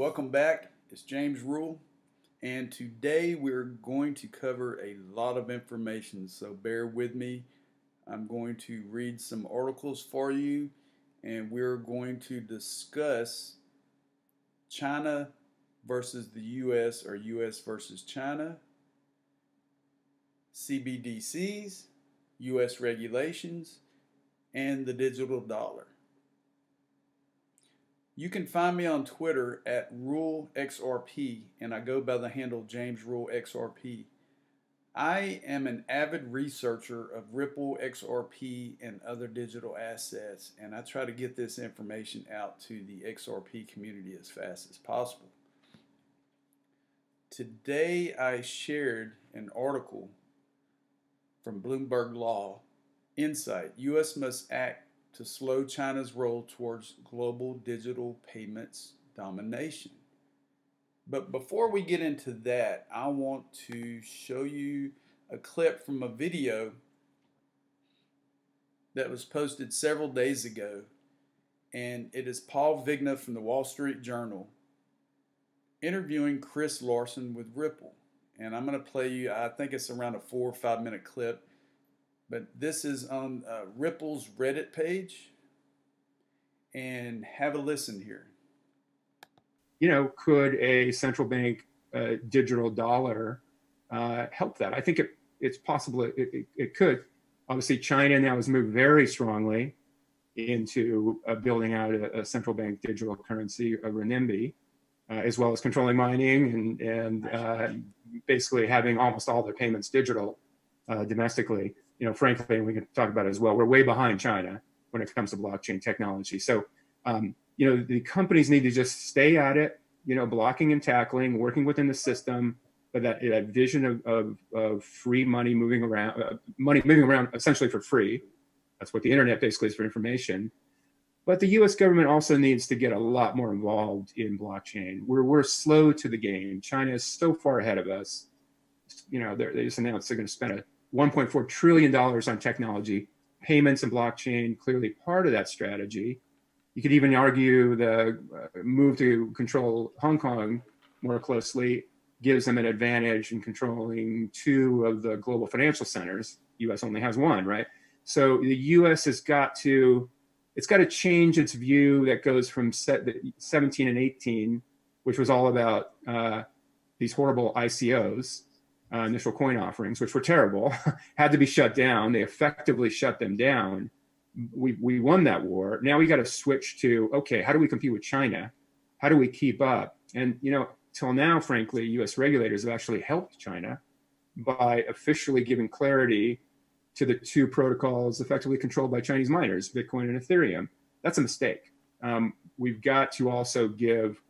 Welcome back. It's James Rule, and today we're going to cover a lot of information, so bear with me. I'm going to read some articles for you, and we're going to discuss China versus the US or US versus China, CBDCs, US regulations, and the digital dollar. You can find me on Twitter at RULEXRP, and I go by the handle JamesRuleXRP. I am an avid researcher of Ripple, XRP, and other digital assets, and I try to get this information out to the XRP community as fast as possible. Today I shared an article from Bloomberg Law Insight. U.S. must act to slow China's roll towards global digital payments domination. But before we get into that, I want to show you a clip from a video that was posted several days ago, and it is Paul Vigna from the Wall Street Journal interviewing Chris Larson with Ripple. And I'm going to play you, I think it's around a 4 or 5 minute clip. But this is on Ripple's Reddit page, and have a listen here. You know, could a central bank digital dollar help that? I think it's possible it could. Obviously, China now has moved very strongly into building out a central bank digital currency, a renminbi, as well as controlling mining and basically having almost all their payments digital domestically. You know, frankly, and we can talk about it as well, we're way behind China when it comes to blockchain technology. So, you know, the companies need to just stay at it, you know, blocking and tackling, working within the system, but that vision of free money moving around essentially for free. That's what the internet basically is for information. But the U.S. government also needs to get a lot more involved in blockchain. We're slow to the game. China is so far ahead of us. You know, they just announced they're going to spend $1.4 trillion on technology. Payments and blockchain, clearly part of that strategy. You could even argue the move to control Hong Kong more closely gives them an advantage in controlling 2 of the global financial centers. U.S. only has 1, right? So the U.S. it's got to change its view that goes from 17 and 18, which was all about these horrible ICOs, initial coin offerings, which were terrible, had to be shut down. They effectively shut them down. We won that war. Now we got to switch to, okay, how do we compete with China? How do we keep up? And, you know, till now, frankly, U.S. regulators have actually helped China by officially giving clarity to the 2 protocols effectively controlled by Chinese miners, Bitcoin and Ethereum. That's a mistake. We've got to also give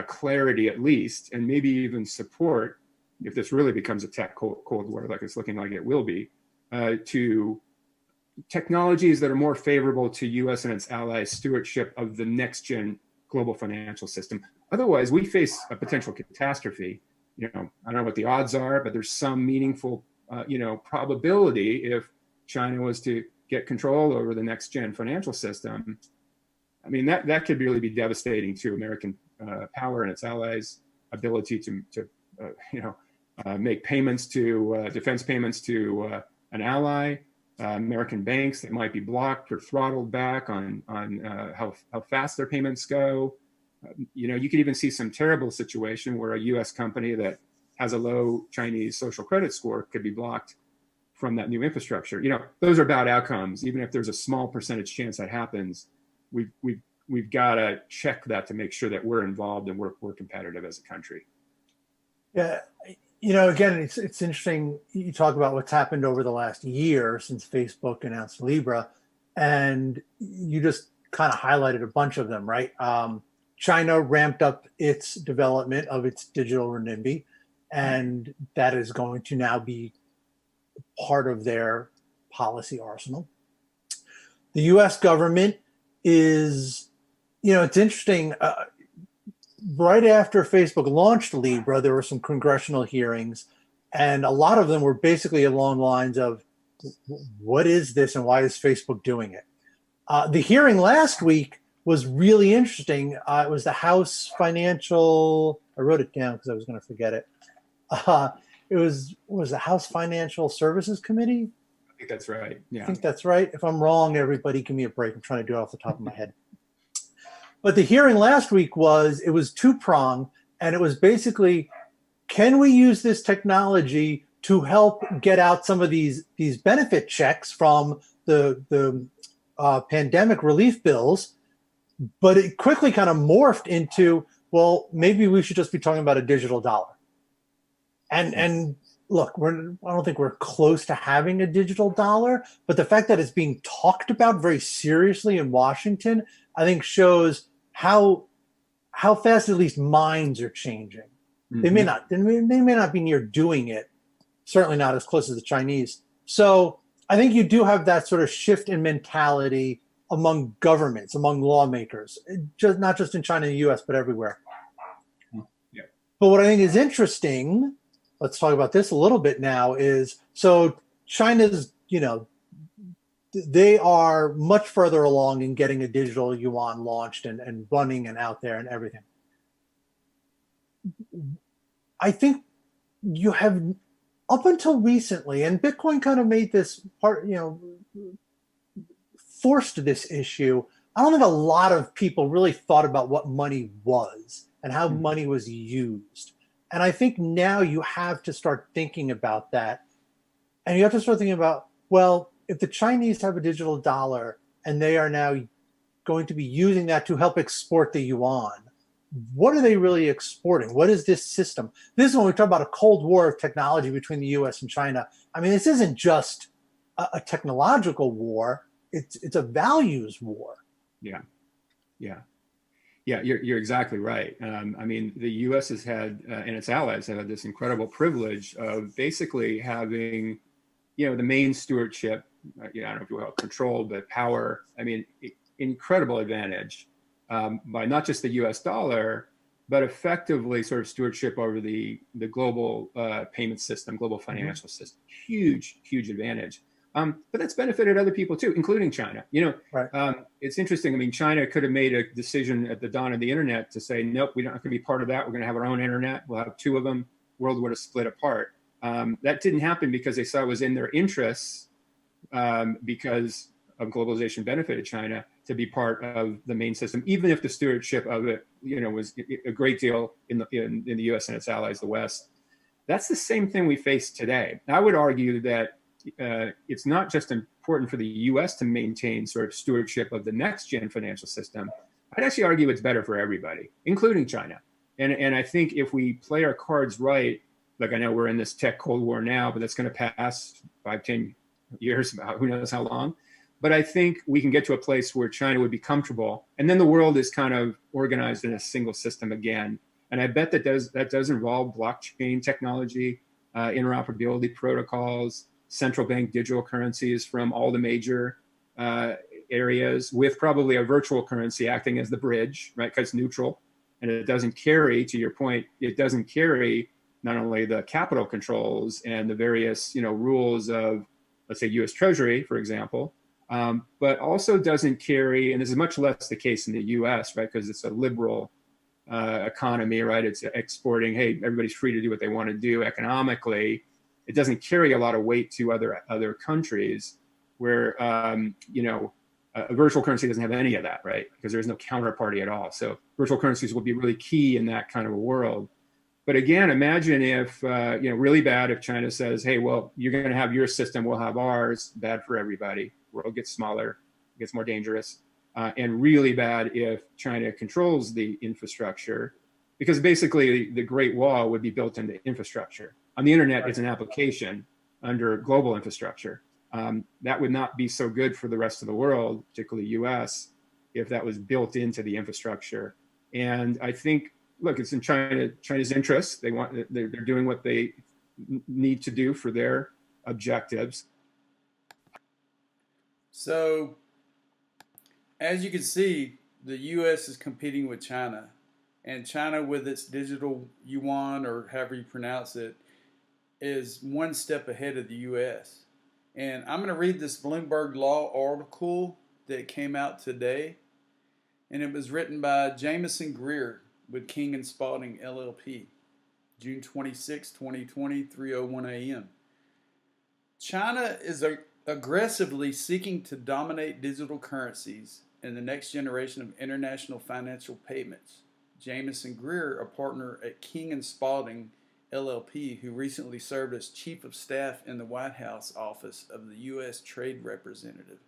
clarity at least, and maybe even support, if this really becomes a tech cold war like it's looking like it will be, to technologies that are more favorable to U.S. and its allies' stewardship of the next-gen global financial system. Otherwise, we face a potential catastrophe. You know, I don't know what the odds are, but there's some meaningful, you know, probability if China was to get control over the next-gen financial system. I mean, that could really be devastating to American power and its allies' ability to you know, make payments to defense payments to an ally, American banks that might be blocked or throttled back on how fast their payments go. You know, you could even see some terrible situation where a U.S. company that has a low Chinese social credit score could be blocked from that new infrastructure. You know, those are bad outcomes. Even if there's a small percentage chance that happens, we've got to check that to make sure that we're involved and we're competitive as a country. Yeah, you know, again, it's interesting. You talk about what's happened over the last year since Facebook announced Libra, and you just kind of highlighted a bunch of them, right? China ramped up its development of its digital renminbi, and that is going to now be part of their policy arsenal. The U.S. government is, you know, it's interesting. Right after Facebook launched Libra, there were some congressional hearings, and a lot of them were basically along the lines of, what is this and why is Facebook doing it? The hearing last week was really interesting. It was the House Financial. I wrote it down because I was going to forget it. It was the House Financial Services Committee. I think that's right. Yeah. I think that's right. If I'm wrong, everybody give me a break. I'm trying to do it off the top of my head. But the hearing last week it was two-pronged, and it was basically, can we use this technology to help get out some of these benefit checks from the pandemic relief bills? But it quickly kind of morphed into, well, maybe we should just be talking about a digital dollar. And look, I don't think we're close to having a digital dollar, but the fact that it's being talked about very seriously in Washington, I think shows how fast at least minds are changing. Mm-hmm. They may not be near doing it, certainly not as close as the Chinese. So I think you do have that sort of shift in mentality among governments, among lawmakers, not just in China and the US, but everywhere. Yeah. But what I think is interesting, let's talk about this a little bit now, is so China's, they are much further along in getting a digital yuan launched and running and out there and everything. I think you have, up until recently, and Bitcoin kind of made this part, forced this issue. I don't think a lot of people really thought about what money was and how money was used. And I think now you have to start thinking about that. And you have to start thinking about, well, if the Chinese have a digital dollar and they are now going to be using that to help export the yuan, what are they really exporting? What is this system? This is when we talk about a Cold War of technology between the US and China. I mean, this isn't just a technological war. It's a values war. Yeah. You're exactly right. I mean, the U.S. has had, and its allies have had this incredible privilege of basically having, the main stewardship. I don't know if you will control, but power. I mean, incredible advantage by not just the U.S. dollar, but effectively sort of stewardship over the global payment system, global financial system. Huge advantage. But that's benefited other people too, including China. Right. It's interesting. I mean, China could have made a decision at the dawn of the internet to say, nope, we're not going to be part of that. We're going to have our own internet. We'll have two of them. World would have split apart. That didn't happen because they saw it was in their interests, because of globalization benefited China to be part of the main system, even if the stewardship of it, was a great deal in the U.S. and its allies, the West. That's the same thing we face today. I would argue that it's not just important for the U.S. to maintain sort of stewardship of the next gen financial system. I'd actually argue it's better for everybody, including China. And I think if we play our cards right, like I know we're in this tech Cold War now, but that's going to pass 5-10 years, about who knows how long. But I think we can get to a place where China would be comfortable, and then the world is kind of organized in a single system again. And I bet that does involve blockchain technology, interoperability protocols, central bank digital currencies from all the major areas, with probably a virtual currency acting as the bridge, right? Because it's neutral, and it doesn't carry, to your point, it doesn't carry not only the capital controls and the various rules of, let's say, U.S. Treasury, for example, but also doesn't carry, and this is much less the case in the U.S., right? Because it's a liberal economy, right? It's exporting. Hey, everybody's free to do what they want to do economically. It doesn't carry a lot of weight to other countries where a virtual currency doesn't have any of that, right? Because there's no counterparty at all. So virtual currencies will be really key in that kind of a world. But again, imagine if really bad if China says, "Hey, well, you're going to have your system, we'll have ours." Bad for everybody. World gets smaller, gets more dangerous, and really bad if China controls the infrastructure, because basically the Great Wall would be built into infrastructure. On the internet, It's an application under global infrastructure. That would not be so good for the rest of the world, particularly U.S., if that was built into the infrastructure. And I think, look, it's in China's interest. They're doing what they need to do for their objectives. So, as you can see, the U.S. is competing with China, and China, with its digital yuan, or however you pronounce it, is one step ahead of the U.S. And I'm going to read this Bloomberg Law article that came out today. and it was written by Jameson Greer with King and Spalding LLP, June 26, 2020, 3:01 a.m. China is aggressively seeking to dominate digital currencies and the next generation of international financial payments. Jameson Greer, a partner at King and Spalding LLP, who recently served as Chief of Staff in the White House office of the U.S. Trade Representative,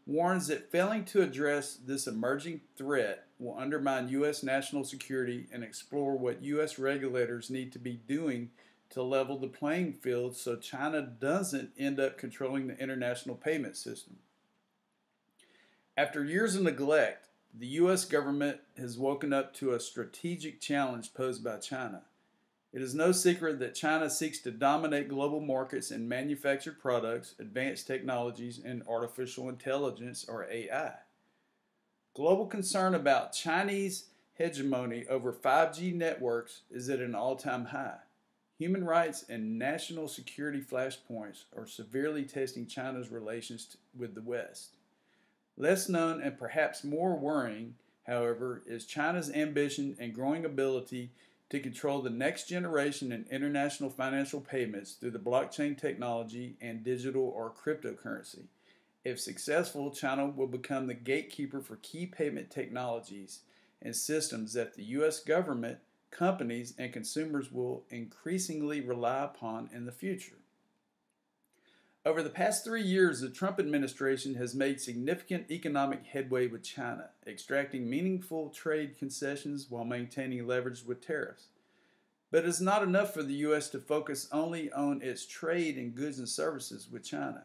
warns that failing to address this emerging threat will undermine U.S. national security and explore what U.S. regulators need to be doing to level the playing field so China doesn't end up controlling the international payment system. After years of neglect, the U.S. government has woken up to a strategic challenge posed by China. It is no secret that China seeks to dominate global markets in manufactured products, advanced technologies, and artificial intelligence, or AI. Global concern about Chinese hegemony over 5G networks is at an all-time high. Human rights and national security flashpoints are severely testing China's relations with the West. Less known and perhaps more worrying, however, is China's ambition and growing ability to control the next generation in international financial payments through the blockchain technology and digital or cryptocurrency. If successful, China will become the gatekeeper for key payment technologies and systems that the U.S. government, companies, and consumers will increasingly rely upon in the future. Over the past 3 years, the Trump administration has made significant economic headway with China, extracting meaningful trade concessions while maintaining leverage with tariffs. But it's not enough for the U.S. to focus only on its trade in goods and services with China.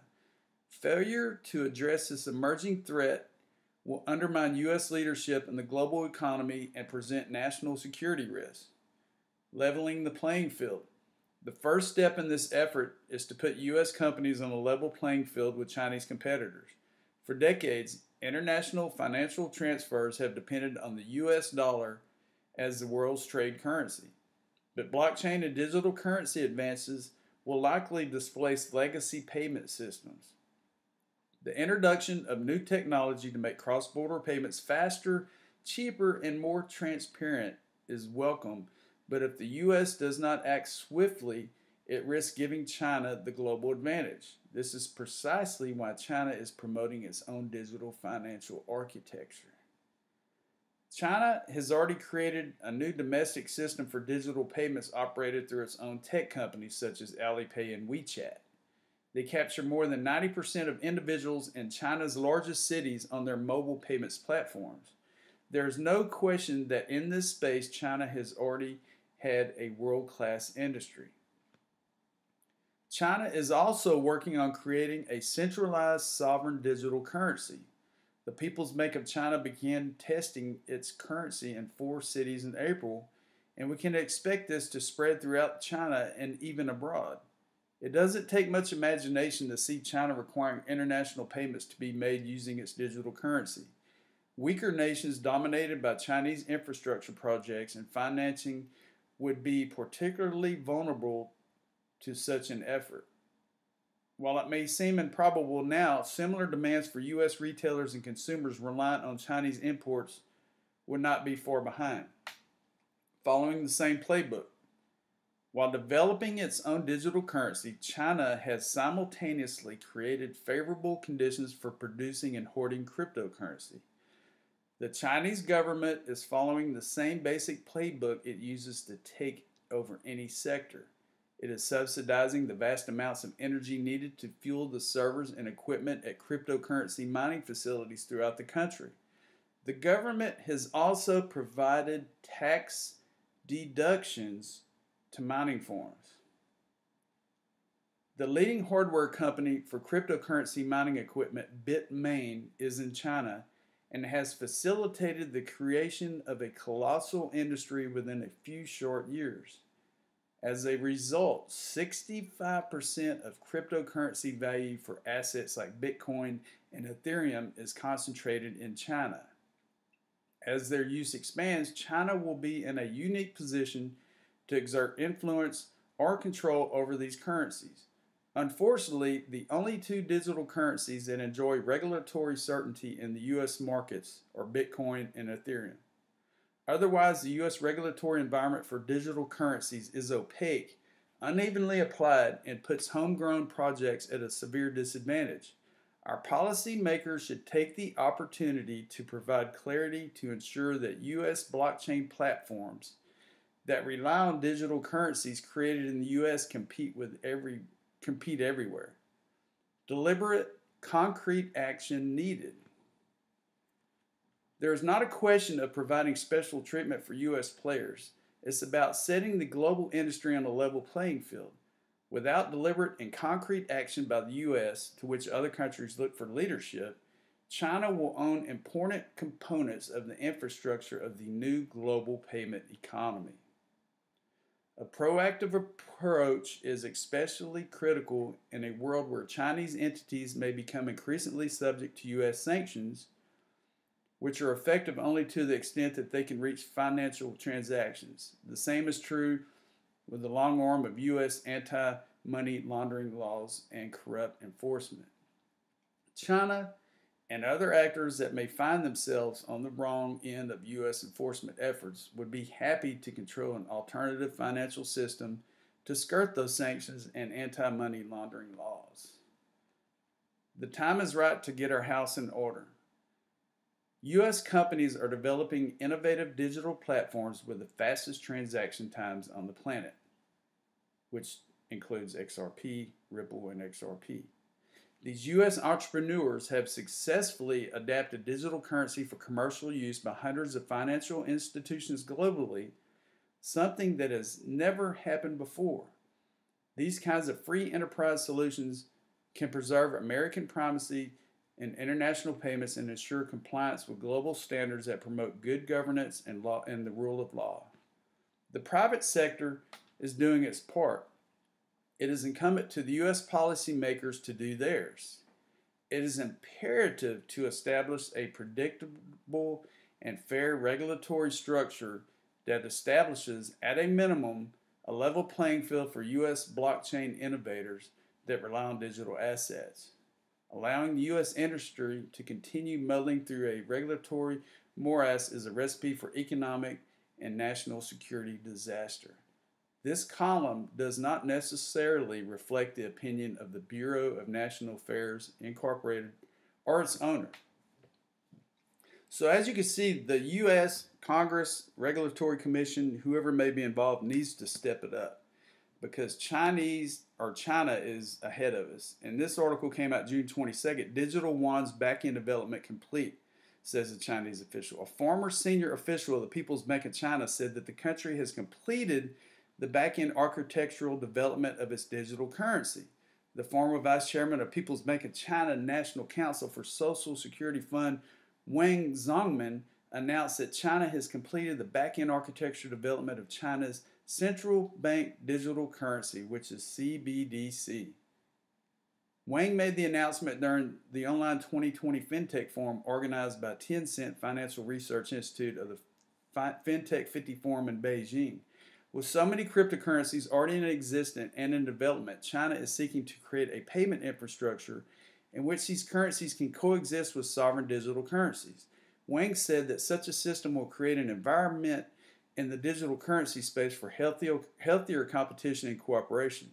Failure to address this emerging threat will undermine U.S. leadership in the global economy and present national security risks. Leveling the playing field. The first step in this effort is to put U.S. companies on a level playing field with Chinese competitors. For decades, international financial transfers have depended on the U.S. dollar as the world's trade currency. But blockchain and digital currency advances will likely displace legacy payment systems. The introduction of new technology to make cross-border payments faster, cheaper, and more transparent is welcome. But if the U.S. does not act swiftly, it risks giving China the global advantage. This is precisely why China is promoting its own digital financial architecture. China has already created a new domestic system for digital payments operated through its own tech companies such as Alipay and WeChat. They capture more than 90% of individuals in China's largest cities on their mobile payments platforms. There is no question that in this space, China has already had a world-class industry. China is also working on creating a centralized sovereign digital currency. The People's Bank of China began testing its currency in 4 cities in April, and we can expect this to spread throughout China and even abroad. It doesn't take much imagination to see China requiring international payments to be made using its digital currency. Weaker nations dominated by Chinese infrastructure projects and financing would be particularly vulnerable to such an effort. While it may seem improbable now, similar demands for U.S. retailers and consumers reliant on Chinese imports would not be far behind. Following the same playbook, while developing its own digital currency, China has simultaneously created favorable conditions for producing and hoarding cryptocurrency. The Chinese government is following the same basic playbook it uses to take over any sector. It is subsidizing the vast amounts of energy needed to fuel the servers and equipment at cryptocurrency mining facilities throughout the country. The government has also provided tax deductions to mining farms. The leading hardware company for cryptocurrency mining equipment, Bitmain, is in China and has facilitated the creation of a colossal industry within a few short years. As a result, 65% of cryptocurrency value for assets like Bitcoin and Ethereum is concentrated in China. As their use expands, China will be in a unique position to exert influence or control over these currencies. Unfortunately, the only two digital currencies that enjoy regulatory certainty in the U.S. markets are Bitcoin and Ethereum. Otherwise, the U.S. regulatory environment for digital currencies is opaque, unevenly applied, and puts homegrown projects at a severe disadvantage. Our policymakers should take the opportunity to provide clarity to ensure that U.S. blockchain platforms that rely on digital currencies created in the U.S. compete everywhere. Deliberate, concrete action needed. There is not a question of providing special treatment for U.S. players. It's about setting the global industry on a level playing field. Without deliberate and concrete action by the U.S., to which other countries look for leadership, China will own important components of the infrastructure of the new global payment economy. A proactive approach is especially critical in a world where Chinese entities may become increasingly subject to U.S. sanctions, which are effective only to the extent that they can reach financial transactions. The same is true with the long arm of U.S. anti-money laundering laws and corrupt enforcement. China and other actors that may find themselves on the wrong end of U.S. enforcement efforts would be happy to control an alternative financial system to skirt those sanctions and anti-money laundering laws. The time is right to get our house in order. U.S. companies are developing innovative digital platforms with the fastest transaction times on the planet, which includes XRP, Ripple, and XRP. These U.S. entrepreneurs have successfully adapted digital currency for commercial use by hundreds of financial institutions globally, something that has never happened before. These kinds of free enterprise solutions can preserve American primacy in international payments and ensure compliance with global standards that promote good governance and the rule of law. The private sector is doing its part. It is incumbent to the U.S. policymakers to do theirs. It is imperative to establish a predictable and fair regulatory structure that establishes, at a minimum, a level playing field for U.S. blockchain innovators that rely on digital assets. Allowing the U.S. industry to continue muddling through a regulatory morass is a recipe for economic and national security disaster. This column does not necessarily reflect the opinion of the Bureau of National Affairs, Incorporated, or its owner. So as you can see, the U.S. Congress, Regulatory Commission, whoever may be involved, needs to step it up because China is ahead of us. And this article came out June 22nd. Digital Yuan's back-end development complete, says a Chinese official. A former senior official of the People's Bank of China said that the country has completed the back-end architectural development of its digital currency. The former vice chairman of People's Bank of China National Council for Social Security Fund, Wang Zhongmin, announced that China has completed the back-end architecture development of China's central bank digital currency, which is CBDC. Wang made the announcement during the online 2020 FinTech Forum organized by Tencent Financial Research Institute of the FinTech 50 Forum in Beijing. With so many cryptocurrencies already in existence and in development, China is seeking to create a payment infrastructure in which these currencies can coexist with sovereign digital currencies. Wang said that such a system will create an environment in the digital currency space for healthier competition and cooperation.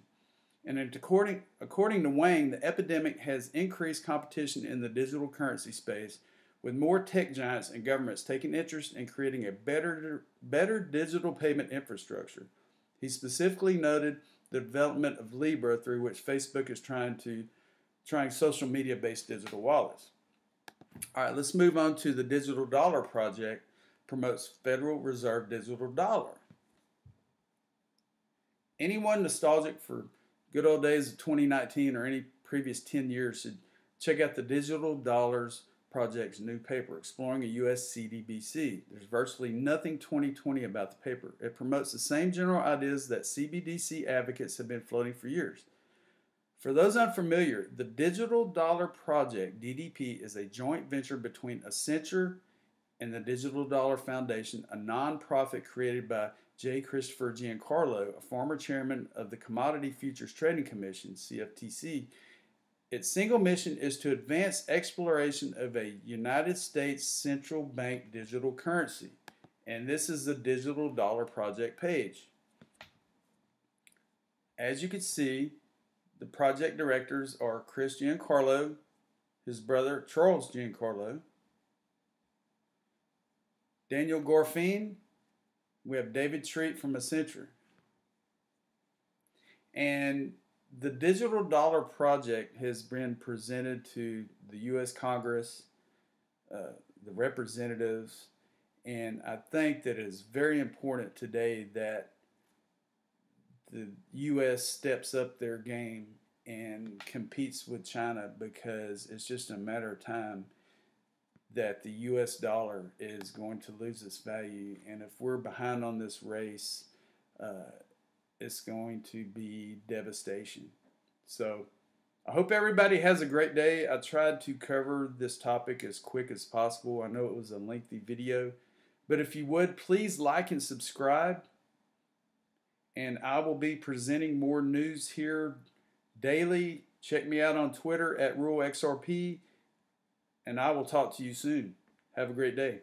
And according to Wang, the epidemic has increased competition in the digital currency space, with more tech giants and governments taking interest in creating a better digital payment infrastructure. He specifically noted the development of Libra, through which Facebook is trying social media-based digital wallets. All right, let's move on to the Digital Dollar Project. Promotes Federal Reserve digital dollar. Anyone nostalgic for good old days of 2019 or any previous 10 years should check out the Digital Dollars Project's new paper, Exploring a U.S. CBDC. There's virtually nothing 2020 about the paper. It promotes the same general ideas that CBDC advocates have been floating for years. For those unfamiliar, the Digital Dollar Project, DDP, is a joint venture between Accenture and the Digital Dollar Foundation, a nonprofit created by J. Christopher Giancarlo, a former chairman of the Commodity Futures Trading Commission, CFTC. Its single mission is to advance exploration of a United States central bank digital currency. And this is the Digital Dollar Project page. As you can see, the project directors are Chris Giancarlo, his brother Charles Giancarlo, Daniel Gorfine, we have David Treat from Accenture. And the Digital Dollar Project has been presented to the U.S. Congress, the representatives, and I think that it is very important today that the U.S. steps up their game and competes with China, because it's just a matter of time that the U.S. dollar is going to lose its value. And if we're behind on this race, it's going to be devastation. So I hope everybody has a great day. I tried to cover this topic as quick as possible. I know it was a lengthy video, but if you would, please like and subscribe. And I will be presenting more news here daily. Check me out on Twitter at RULEXRP. And I will talk to you soon. Have a great day.